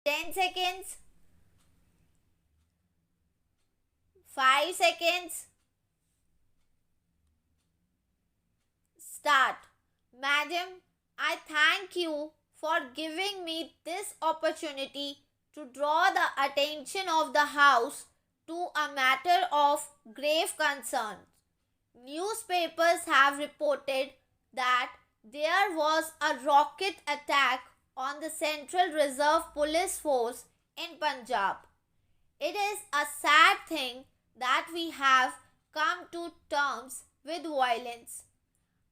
10 seconds, 5 seconds, start. Madam, I thank you for giving me this opportunity to draw the attention of the House to a matter of grave concern. Newspapers have reported that there was a rocket attack on the Central Reserve Police Force in Punjab. It is a sad thing that we have come to terms with violence.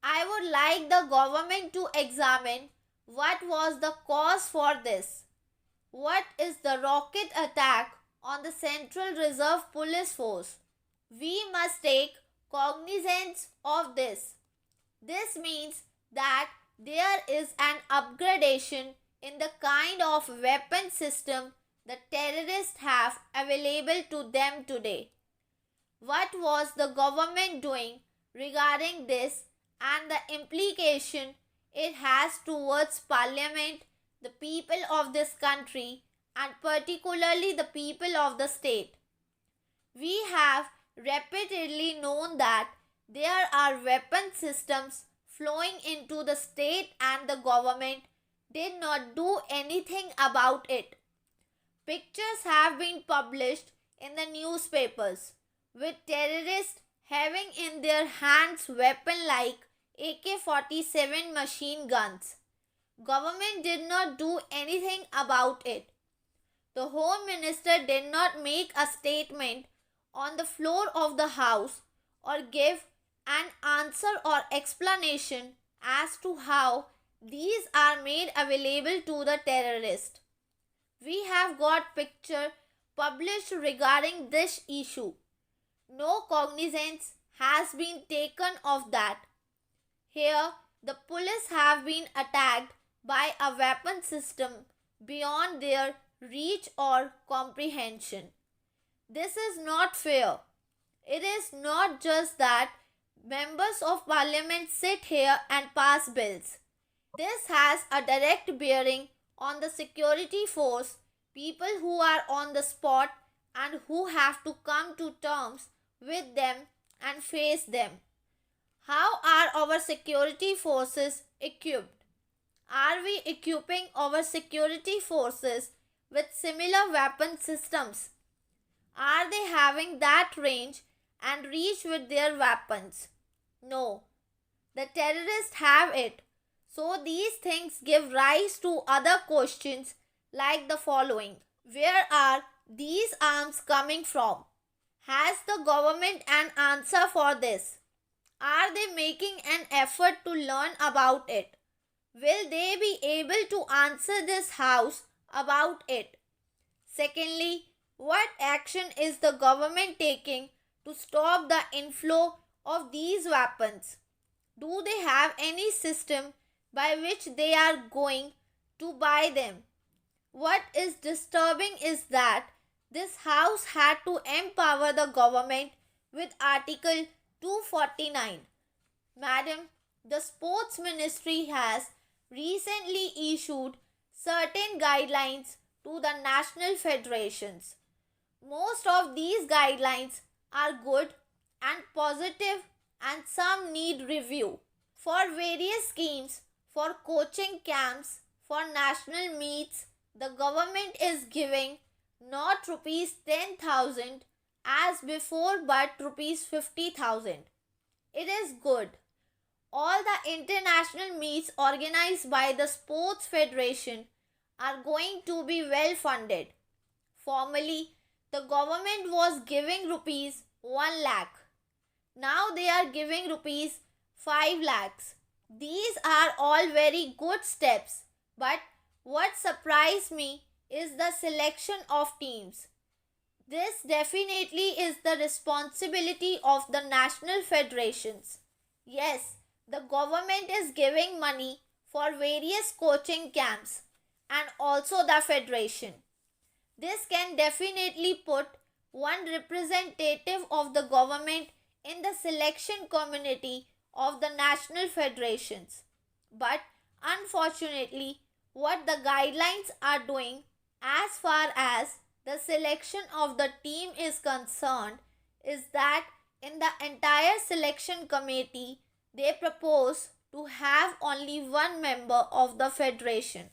I would like the government to examine what was the cause for this. What is the rocket attack on the Central Reserve Police Force? We must take cognizance of this. This means that there is an upgradation in the kind of weapon system the terrorists have available to them today. What was the government doing regarding this and the implication it has towards Parliament, the people of this country, and particularly the people of the state? We have repeatedly known that there are weapon systems flowing into the state and the government did not do anything about it. Pictures have been published in the newspapers with terrorists having in their hands weapons like AK-47 machine guns. Government did not do anything about it. The Home Minister did not make a statement on the floor of the House or give an answer or explanation as to how these are made available to the terrorist. We have got picture published regarding this issue. No cognizance has been taken of that. Here, the police have been attacked by a weapon system beyond their reach or comprehension. This is not fair. It is not just that members of parliament sit here and pass bills. This has a direct bearing on the security force, people who are on the spot and who have to come to terms with them and face them. How are our security forces equipped? Are we equipping our security forces with similar weapon systems? Are they having that range and reach with their weapons? No. The terrorists have it. So these things give rise to other questions like the following. Where are these arms coming from? Has the government an answer for this? Are they making an effort to learn about it? Will they be able to answer this House about it? Secondly, what action is the government taking to stop the inflow of these weapons? Do they have any system by which they are going to buy them? What is disturbing is that this House had to empower the government with Article 249. Madam, the Sports Ministry has recently issued certain guidelines to the national federations. Most of these guidelines are good and positive and some need review. For various schemes, for coaching camps, for national meets, the government is giving not rupees 10,000 as before but rupees 50,000. It is good. All the international meets organized by the Sports Federation are going to be well funded. Formerly, the government was giving rupees 1 lakh. Now they are giving rupees 5 lakhs. These are all very good steps, but what surprised me is the selection of teams. This definitely is the responsibility of the national federations. Yes, the government is giving money for various coaching camps and also the federation. This can definitely put one representative of the government in the selection committee of the national federations. But unfortunately, what the guidelines are doing As far as the selection of the team is concerned, is that in the entire selection committee they propose to have only one member of the federation.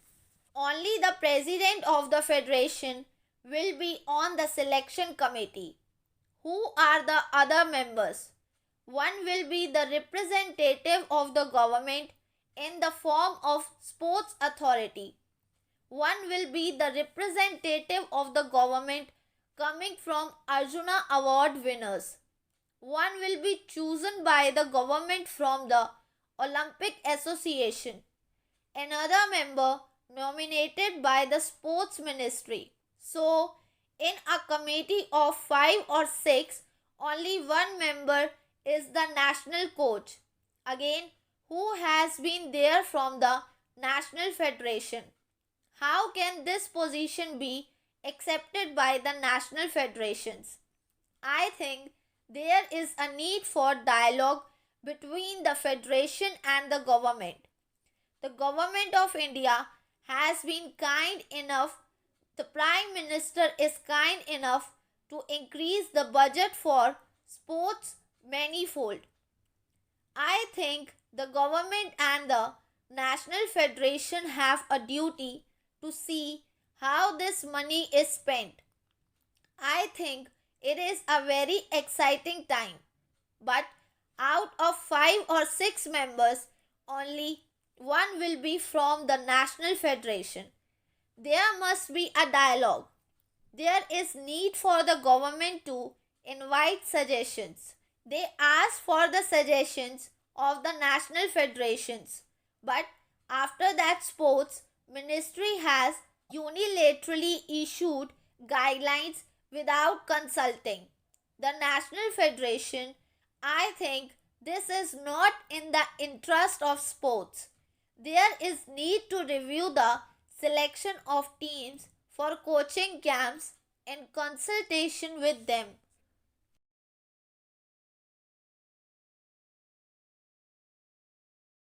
Only the president of the federation will be on the selection committee. Who are the other members? One will be the representative of the government in the form of sports authority. One will be the representative of the government coming from Arjuna Award winners. One will be chosen by the government from the Olympic Association. Another member nominated by the sports ministry. So, in a committee of 5 or 6, only one member is the national coach. Again, who has been there from the national federation. How can this position be accepted by the national federations? I think there is a need for dialogue between the federation and the government. The government of India has been kind enough, the Prime Minister is kind enough to increase the budget for sports manifold. I think the government and the National Federation have a duty to see how this money is spent. I think it is a very exciting time. But out of 5 or 6 members, only one will be from the National Federation. There must be a dialogue. There is need for the government to invite suggestions. They ask for the suggestions of the national federations. But after that sports ministry has unilaterally issued guidelines without consulting the national federation. I think this is not in the interest of sports. There is need to review the selection of teams for coaching camps in consultation with them.